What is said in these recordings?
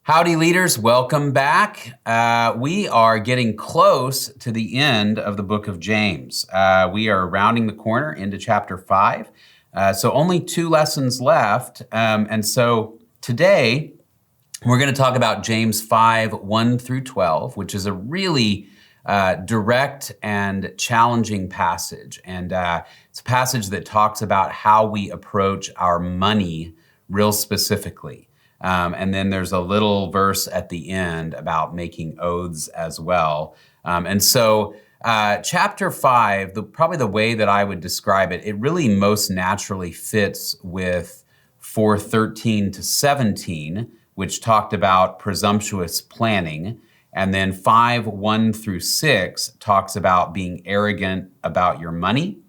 Howdy, leaders. Welcome back. We are getting close to the end of the book of James. We are rounding the corner into chapter 5. So only 2 lessons left. And so today we're going to talk about James 5, 1 through 12, which is a really direct and challenging passage. And it's a passage that talks about how we approach our money real specifically. And then there's a little verse at the end about making oaths as well. And so chapter 5, probably the way that I would describe it, it really most naturally fits with 4:13 to 17, which talked about presumptuous planning. And then 5, 1 through 6 talks about being arrogant about your money.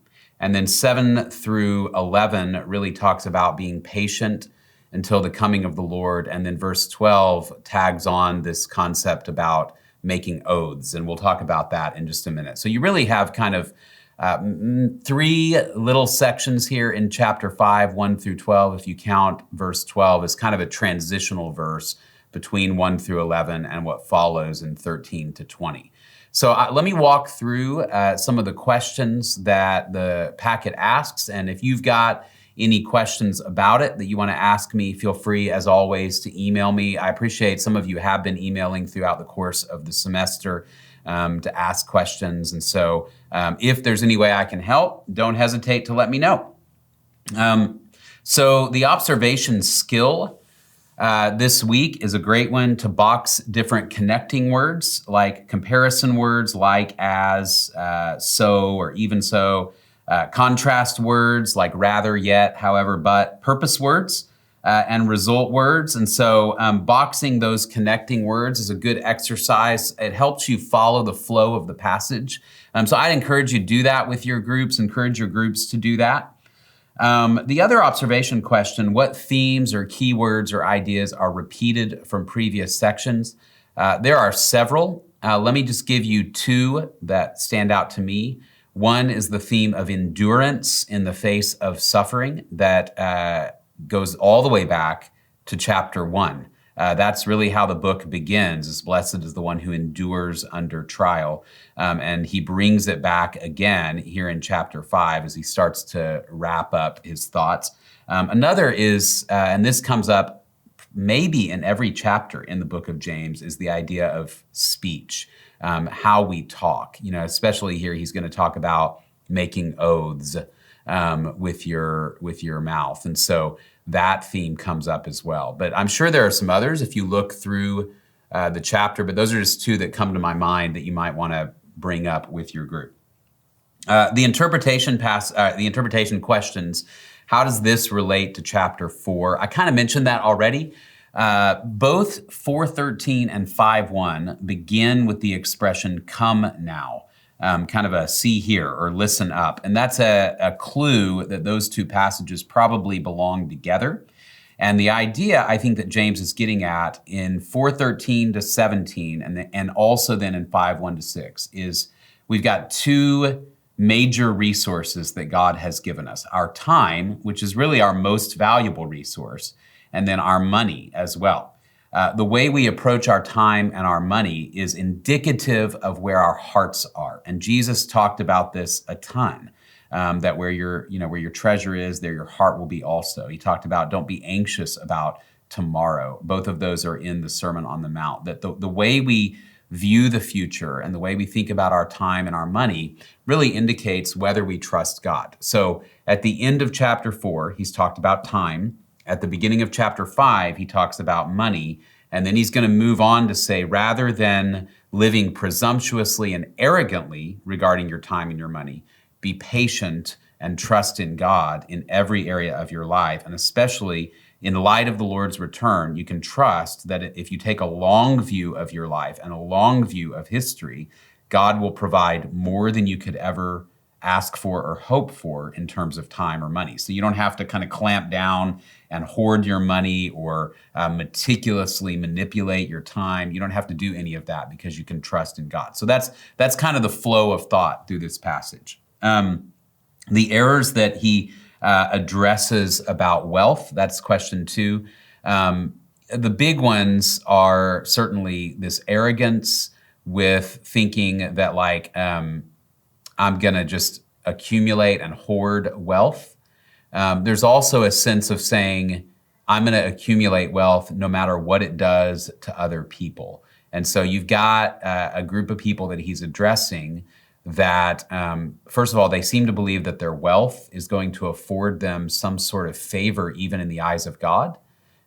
And then 7 through 11 really talks about being patient until the coming of the Lord. And then verse 12 tags on this concept about making oaths. And we'll talk about that in just a minute. So you really have kind of 3 little sections here in chapter 5, 1 through 12. If you count verse 12 as kind of a transitional verse between 1 through 11 and what follows in 13 to 20. So let me walk through some of the questions that the packet asks. And if you've got any questions about it that you want to ask me, feel free, as always, to email me. I appreciate some of you have been emailing throughout the course of the semester to ask questions. And so if there's any way I can help, don't hesitate to let me know. So the observation skill this week is a great one to box different connecting words, like comparison words like, as, so, or even so. Contrast words like rather, yet, however, but, purpose words and result words. And so boxing those connecting words is a good exercise. It helps you follow the flow of the passage. So I'd encourage you to do that with your groups, encourage your groups to do that. The other observation question, what themes or keywords or ideas are repeated from previous sections? There are several. Let me just give you 2 that stand out to me. One is the theme of endurance in the face of suffering that goes all the way back to chapter 1. That's really how the book begins, is blessed is the one who endures under trial. And he brings it back again here in chapter 5 as he starts to wrap up his thoughts. Another is, and this comes up maybe in every chapter in the book of James, is the idea of speech. How we talk, especially here, he's going to talk about making oaths with your mouth. And so that theme comes up as well. But I'm sure there are some others if you look through the chapter, but those are just 2 that come to my mind that you might want to bring up with your group. The interpretation questions, how does this relate to chapter 4? I kind of mentioned that already. Both 4:13 and 5:1 begin with the expression "come now," kind of a "see here" or "listen up," and that's a clue that those 2 passages probably belong together. And the idea I think that James is getting at in 4:13 to 17, and also then in 5:1 to 6, is we've got 2 major resources that God has given us: our time, which is really our most valuable resource, and then our money as well. The way we approach our time and our money is indicative of where our hearts are. And Jesus talked about this a ton, that where your treasure is, there your heart will be also. He talked about don't be anxious about tomorrow. Both of those are in the Sermon on the Mount, that the way we view the future and the way we think about our time and our money really indicates whether we trust God. So at the end of chapter 4, he's talked about time. At the beginning of chapter 5, he talks about money, and then he's going to move on to say, rather than living presumptuously and arrogantly regarding your time and your money, be patient and trust in God in every area of your life. And especially in light of the Lord's return, you can trust that if you take a long view of your life and a long view of history, God will provide more than you could ever ask for or hope for in terms of time or money. So you don't have to kind of clamp down and hoard your money or meticulously manipulate your time. You don't have to do any of that because you can trust in God. So that's kind of the flow of thought through this passage. The errors that he addresses about wealth, that's question 2. The big ones are certainly this arrogance with thinking that I'm going to just accumulate and hoard wealth. There's also a sense of saying, I'm going to accumulate wealth no matter what it does to other people. And so you've got a group of people that he's addressing that, first of all, they seem to believe that their wealth is going to afford them some sort of favor, even in the eyes of God.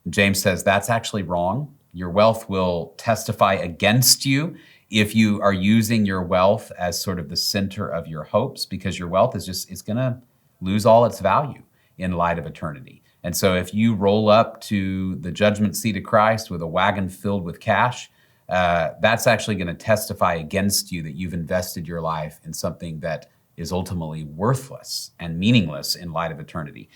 James says that's actually wrong. Your wealth will testify against you if you are using your wealth as sort of the center of your hopes, because your wealth it's going to lose all its value in light of eternity. And so if you roll up to the judgment seat of Christ with a wagon filled with cash, that's actually going to testify against you that you've invested your life in something that is ultimately worthless and meaningless in light of eternity.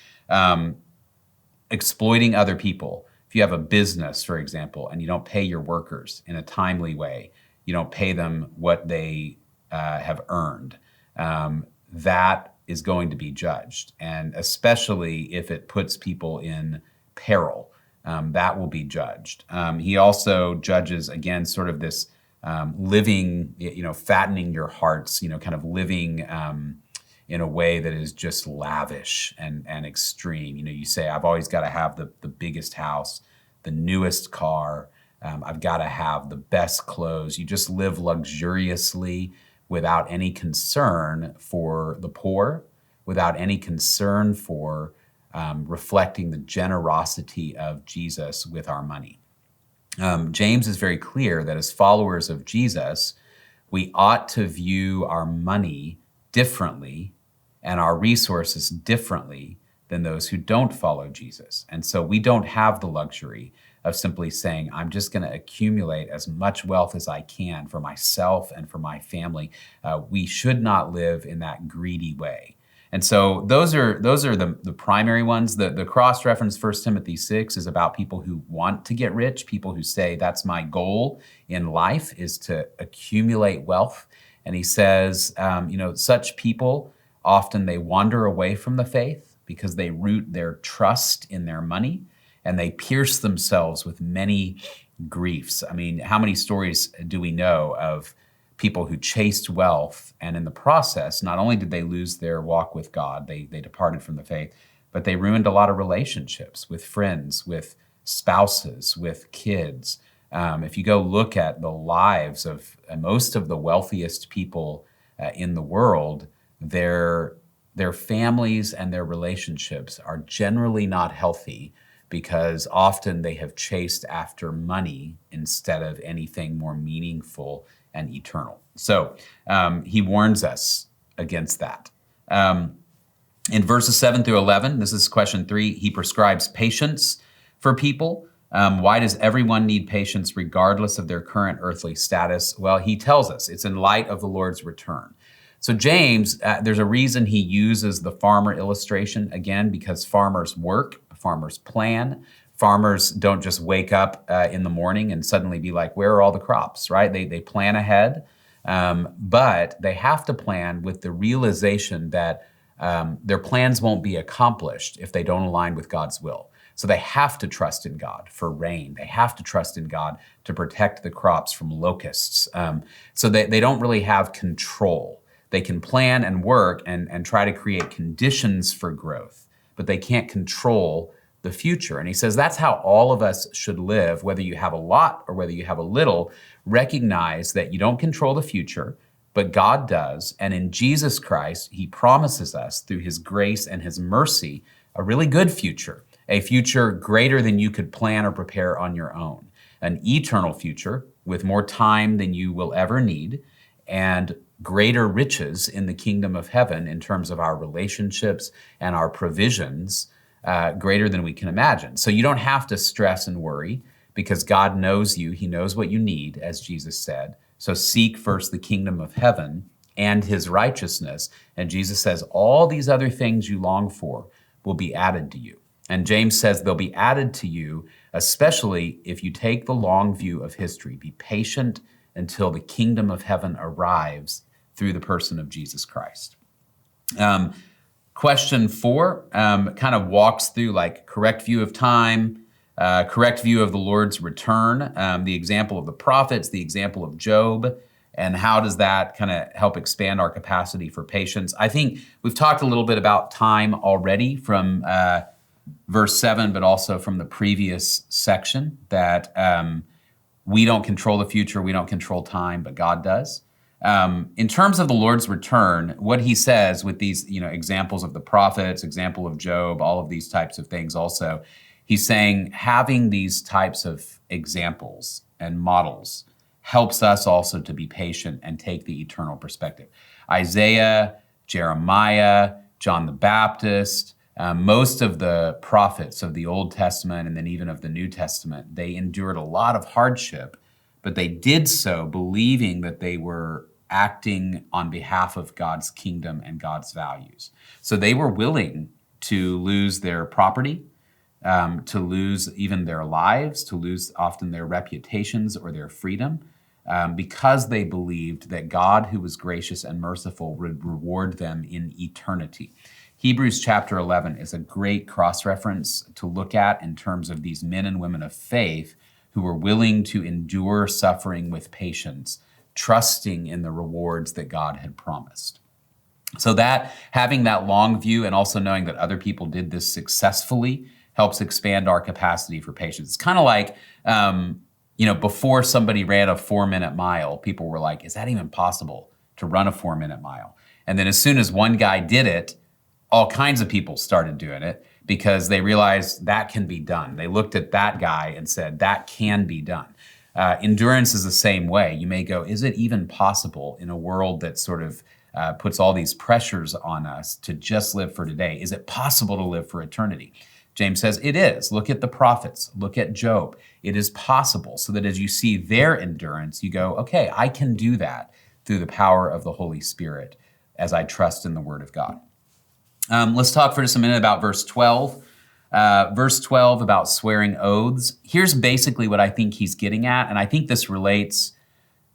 Exploiting other people. If you have a business, for example, and you don't pay your workers in a timely way, you don't pay them what they have earned, that is going to be judged. And especially if it puts people in peril, that will be judged. He also judges, again, sort of this living, fattening your hearts, kind of living in a way that is just lavish and extreme. You say, I've always got to have the biggest house, the newest car. I've got to have the best clothes. You just live luxuriously without any concern for the poor, without any concern for reflecting the generosity of Jesus with our money. James is very clear that as followers of Jesus, we ought to view our money differently and our resources differently than those who don't follow Jesus. And so we don't have the luxury of simply saying, I'm just going to accumulate as much wealth as I can for myself and for my family. We should not live in that greedy way. And so those are the primary ones. The cross-reference 1 Timothy 6 is about people who want to get rich, people who say that's my goal in life is to accumulate wealth. And he says, such people, often they wander away from the faith because they root their trust in their money and they pierce themselves with many griefs. I mean, how many stories do we know of people who chased wealth and in the process, not only did they lose their walk with God, they departed from the faith, but they ruined a lot of relationships with friends, with spouses, with kids. If you go look at the lives of most of the wealthiest people in the world, their families and their relationships are generally not healthy because often they have chased after money instead of anything more meaningful and eternal. So he warns us against that. In verses 7 through 11, this is question 3, he prescribes patience for people. Why does everyone need patience regardless of their current earthly status? Well, he tells us it's in light of the Lord's return. So James, there's a reason he uses the farmer illustration, again, because farmers work, farmers plan. Farmers don't just wake up in the morning and suddenly be like, where are all the crops, right? They plan ahead, but they have to plan with the realization that their plans won't be accomplished if they don't align with God's will. So they have to trust in God for rain. They have to trust in God to protect the crops from locusts. So they don't really have control. They can plan and work and try to create conditions for growth, but they can't control the future. And he says that's how all of us should live, whether you have a lot or whether you have a little. Recognize that you don't control the future, but God does. And in Jesus Christ, he promises us through his grace and his mercy a really good future, a future greater than you could plan or prepare on your own, an eternal future with more time than you will ever need, and greater riches in the kingdom of heaven in terms of our relationships and our provisions, greater than we can imagine. So you don't have to stress and worry because God knows you. He knows what you need, as Jesus said. So seek first the kingdom of heaven and his righteousness. And Jesus says all these other things you long for will be added to you. And James says they'll be added to you, especially if you take the long view of history. Be patient until the kingdom of heaven arrives through the person of Jesus Christ. Question 4 kind of walks through like correct view of time, correct view of the Lord's return, the example of the prophets, the example of Job, and how does that kind of help expand our capacity for patience. I think we've talked a little bit about time already from verse 7, but also from the previous section, that we don't control the future, we don't control time, but God does. In terms of the Lord's return, what he says with these, examples of the prophets, example of Job, all of these types of things also, he's saying having these types of examples and models helps us also to be patient and take the eternal perspective. Isaiah, Jeremiah, John the Baptist, most of the prophets of the Old Testament and then even of the New Testament, they endured a lot of hardship, but they did so believing that they were acting on behalf of God's kingdom and God's values. So they were willing to lose their property, to lose even their lives, to lose often their reputations or their freedom, because they believed that God, who was gracious and merciful, would reward them in eternity. Hebrews chapter 11 is a great cross-reference to look at in terms of these men and women of faith who were willing to endure suffering with patience, trusting in the rewards that God had promised. So that having that long view and also knowing that other people did this successfully helps expand our capacity for patience. It's kind of like, before somebody ran a 4-minute mile, people were like, is that even possible to run a 4-minute mile? And then as soon as one guy did it, all kinds of people started doing it because they realized that can be done. They looked at that guy and said, that can be done. Endurance is the same way. You may go, is it even possible in a world that sort of puts all these pressures on us to just live for today? Is it possible to live for eternity? James says it is. Look at the prophets. Look at Job. It is possible, so that as you see their endurance, you go, okay, I can do that through the power of the Holy Spirit as I trust in the Word of God. Let's talk for just a minute about verse 12. Verse 12 about swearing oaths. Here's basically what I think he's getting at, and I think this relates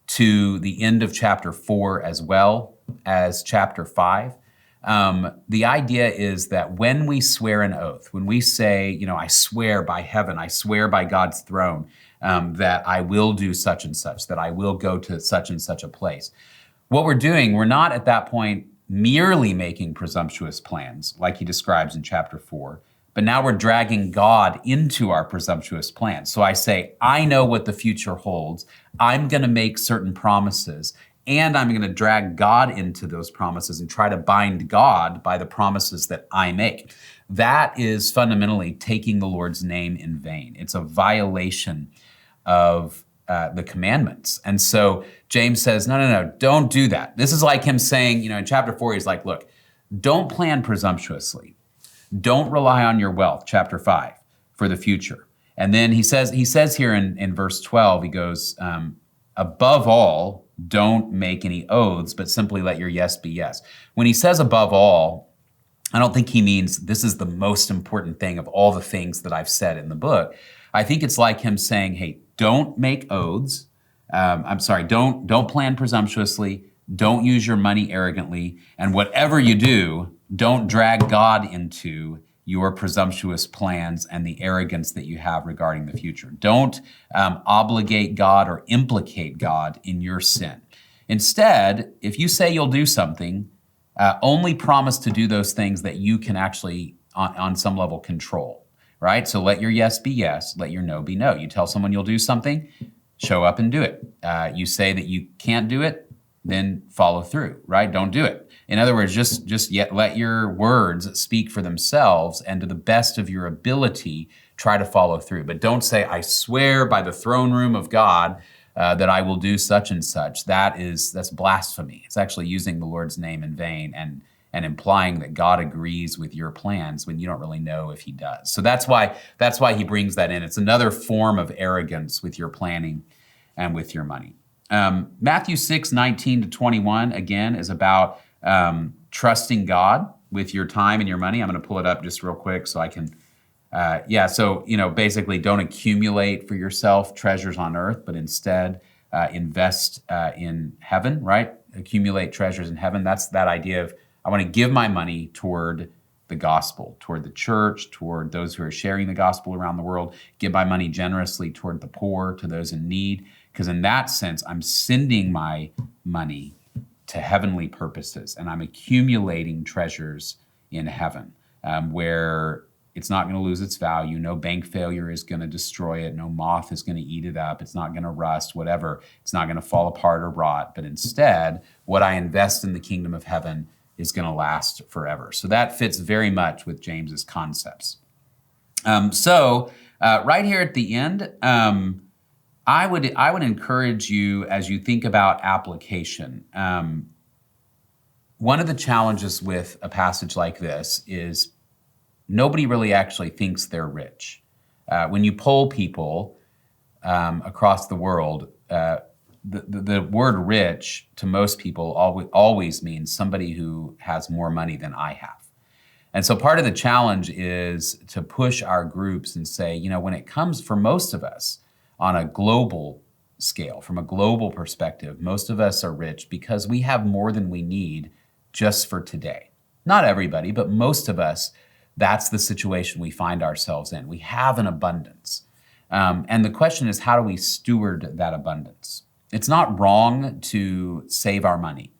to the end of chapter 4 as well as chapter 5. The idea is that when we swear an oath, when we say, I swear by heaven, I swear by God's throne, that I will do such and such, that I will go to such and such a place. What we're doing, we're not at that point merely making presumptuous plans like he describes in chapter 4, but now we're dragging God into our presumptuous plans. So I say, I know what the future holds. I'm going to make certain promises, and I'm going to drag God into those promises and try to bind God by the promises that I make. That is fundamentally taking the Lord's name in vain. It's a violation of the commandments. And so James says, no, don't do that. This is like him saying, in chapter 4, he's like, look, don't plan presumptuously. Don't rely on your wealth, chapter 5, for the future. And then he says here in verse 12, he goes, above all, don't make any oaths, but simply let your yes be yes. When he says above all, I don't think he means this is the most important thing of all the things that I've said in the book. I think it's like him saying, hey, don't make oaths. Don't plan presumptuously. Don't use your money arrogantly. And whatever you do, don't drag God into your presumptuous plans and the arrogance that you have regarding the future. Don't obligate God or implicate God in your sin. Instead, if you say you'll do something, only promise to do those things that you can actually, on some level, control, right? So let your yes be yes, let your no be no. You tell someone you'll do something, show up and do it. You say that you can't do it, then follow through, right? Don't do it. In other words, just let your words speak for themselves, and to the best of your ability, try to follow through. But don't say, I swear by the throne room of God that I will do such and such. That's blasphemy. It's actually using the Lord's name in vain and implying that God agrees with your plans when you don't really know if he does. So that's why he brings that in. It's another form of arrogance with your planning and with your money. Matthew 6:19-21, again, is about trusting God with your time and your money. I'm going to pull it up just real quick so I can, basically don't accumulate for yourself treasures on earth, but instead invest in heaven, right? Accumulate treasures in heaven. That's that idea of, I want to give my money toward the gospel, toward the church, toward those who are sharing the gospel around the world, give my money generously toward the poor, to those in need, because in that sense, I'm sending my money to heavenly purposes, and I'm accumulating treasures in heaven, where it's not going to lose its value. No bank failure is going to destroy it. No moth is going to eat it up. It's not going to rust, whatever. It's not going to fall apart or rot. But instead, what I invest in the kingdom of heaven is going to last forever. So that fits very much with James's concepts. Right here at the end, I would encourage you, as you think about application. One of the challenges with a passage like this is nobody really actually thinks they're rich. When you poll people across the world, the word rich to most people always means somebody who has more money than I have. And so part of the challenge is to push our groups and say, when it comes for most of us on a global scale, from a global perspective, most of us are rich because we have more than we need just for today. Not everybody, but most of us, that's the situation we find ourselves in. We have an abundance. And the question is, how do we steward that abundance? It's not wrong to save our money.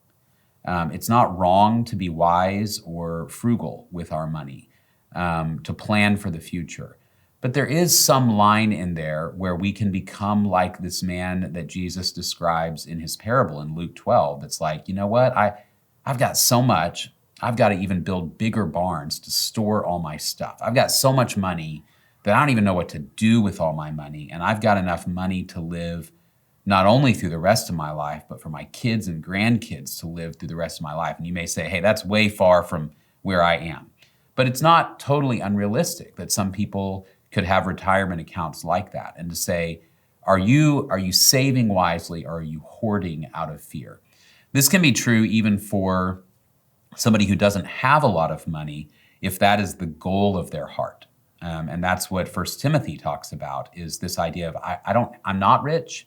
It's not wrong to be wise or frugal with our money, to plan for the future. But there is some line in there where we can become like this man that Jesus describes in his parable in Luke 12. It's like, you know what? I've got so much. I've got to even build bigger barns to store all my stuff. I've got so much money that I don't even know what to do with all my money. And I've got enough money to live not only through the rest of my life, but for my kids and grandkids to live through the rest of my life. And you may say, hey, that's way far from where I am. But it's not totally unrealistic that some people could have retirement accounts like that. And to say, are you saving wisely, or are you hoarding out of fear? This can be true even for somebody who doesn't have a lot of money, if that is the goal of their heart. And that's what 1 Timothy talks about, is this idea of I'm not rich,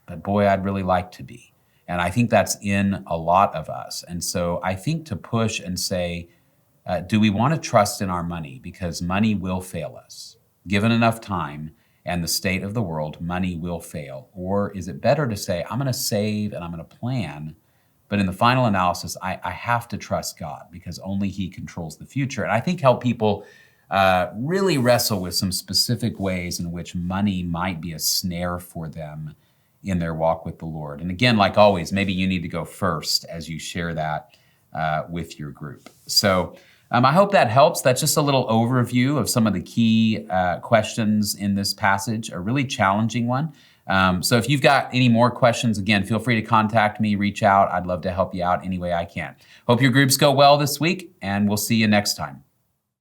but boy, I'd really like to be. And I think that's in a lot of us. And so I think to push and say, do we want to trust in our money? Because money will fail us. Given enough time and the state of the world, money will fail. Or is it better to say, I'm going to save and I'm going to plan, but in the final analysis, I have to trust God, because only He controls the future. And I think help people really wrestle with some specific ways in which money might be a snare for them in their walk with the Lord. And again, like always, maybe you need to go first as you share that with your group. So I hope that helps. That's just a little overview of some of the key questions in this passage, a really challenging one. So if you've got any more questions, again, feel free to contact me, reach out. I'd love to help you out any way I can. Hope your groups go well this week, and we'll see you next time.